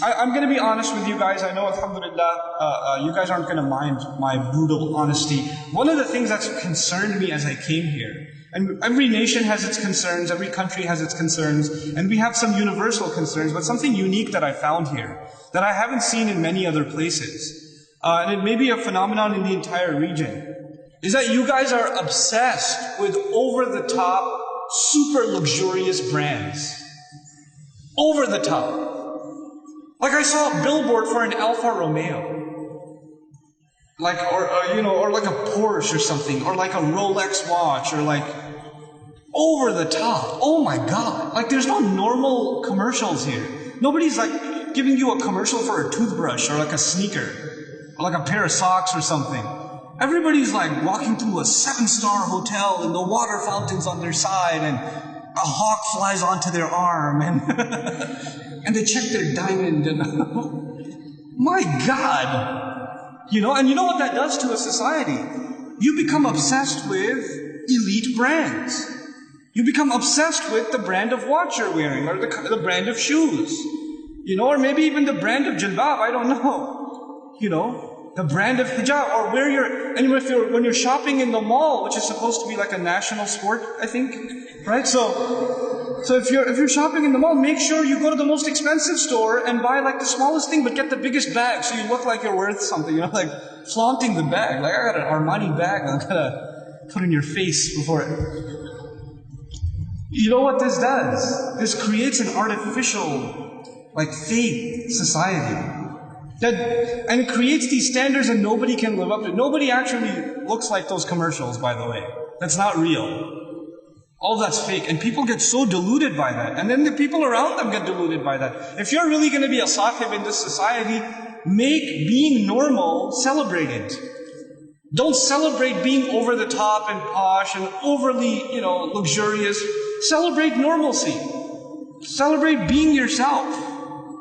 I'm going to be honest with you guys. I know, alhamdulillah, you guys aren't going to mind my brutal honesty. One of the things that's concerned me as I came here, and every nation has its concerns, every country has its concerns, and we have some universal concerns, but something unique that I found here, that I haven't seen in many other places, and it may be a phenomenon in the entire region, is that you guys are obsessed with over-the-top, super luxurious brands. Over the top. Like I saw a billboard for an Alfa Romeo. Like, or like a Porsche or something, or like a Rolex watch, or like, over the top. Oh my God. Like there's no normal commercials here. Nobody's like giving you a commercial for a toothbrush, or like a sneaker, or like a pair of socks or something. Everybody's like walking through a 7-star hotel and the water fountain's on their side and a hawk flies onto their arm and and they check their diamond and my God. And you know what that does to a society? You become obsessed with elite brands. You become obsessed with the brand of watch you're wearing or the brand of shoes. Or maybe even the brand of jilbab, I don't know. The brand of hijab, or when you're shopping in the mall, which is supposed to be like a national sport, I think, right? So if you're shopping in the mall, make sure you go to the most expensive store and buy like the smallest thing, but get the biggest bag, so you look like you're worth something. Like flaunting the bag. Like I got an Armani bag, I'm gonna put in your face before it. You know what this does? This creates an artificial, like fake society. And it creates these standards that nobody can live up to. Nobody actually looks like those commercials, by the way. That's not real. All that's fake. And people get so deluded by that. And then the people around them get deluded by that. If you're really going to be a sahib in this society, make being normal celebrated. Don't celebrate being over the top and posh and overly, luxurious. Celebrate normalcy. Celebrate being yourself.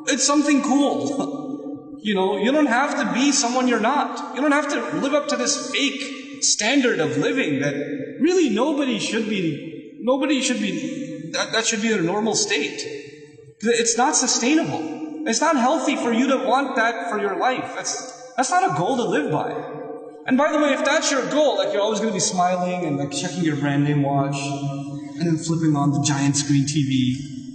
It's something cool. You don't have to be someone you're not. You don't have to live up to this fake standard of living that really nobody should be, that should be a normal state. It's not sustainable. It's not healthy for you to want that for your life. That's not a goal to live by. And by the way, if that's your goal, like you're always going to be smiling and like checking your brand name watch and then flipping on the giant screen TV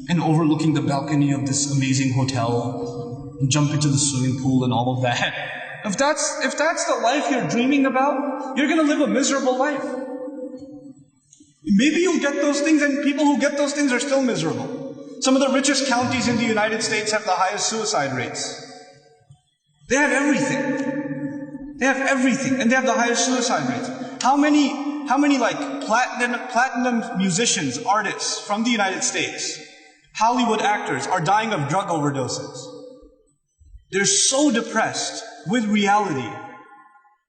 and overlooking the balcony of this amazing hotel, and jump into the swimming pool and all of that. If that's the life you're dreaming about, you're going to live a miserable life. Maybe you'll get those things, and people who get those things are still miserable. Some of the richest counties in the United States have the highest suicide rates. They have everything. They have everything, and they have the highest suicide rates. How many like platinum musicians, artists from the United States, Hollywood actors are dying of drug overdoses? They're so depressed with reality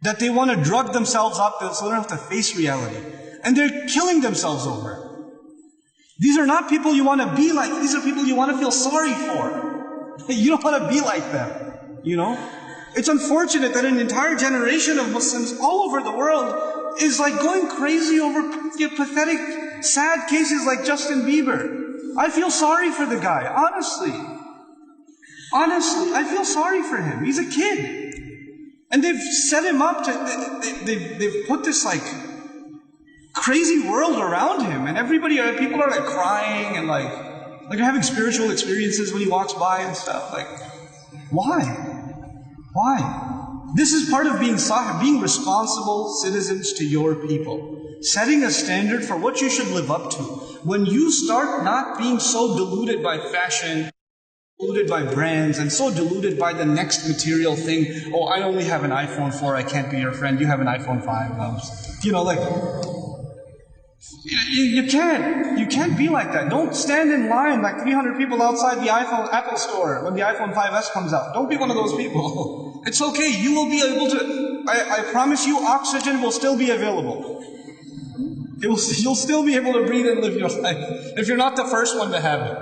that they want to drug themselves up so they don't have to face reality. And they're killing themselves over it. These are not people you want to be like. These are people you want to feel sorry for. You don't want to be like them. It's unfortunate that an entire generation of Muslims all over the world is like going crazy over pathetic, sad cases like Justin Bieber. I feel sorry for the guy, honestly. Honestly, I feel sorry for him. He's a kid. And they've set him up to, they've put this like crazy world around him. And people are like crying and like having spiritual experiences when he walks by and stuff. Like, why? Why? This is part of being sahib, being responsible citizens to your people. Setting a standard for what you should live up to. When you start not being so deluded by fashion, deluded by brands, and so deluded by the next material thing. Oh, I only have an iPhone 4, I can't be your friend. You have an iPhone 5. You can't be like that. Don't stand in line like 300 people outside the Apple store when the iPhone 5S comes out. Don't be one of those people. It's okay. You will be able to, I promise you, oxygen will still be available. You'll still be able to breathe and live your life if you're not the first one to have it.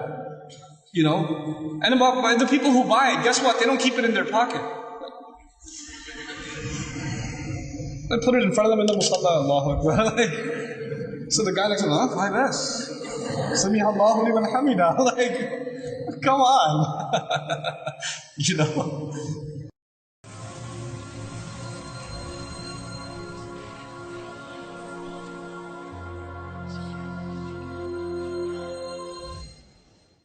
And about the people who buy it, guess what? They don't keep it in their pocket. They put it in front of them in the musalla, Allahu Akbar. So the guy looks like, 5S. Sami Allahu liman hamida. Like, come on. You know?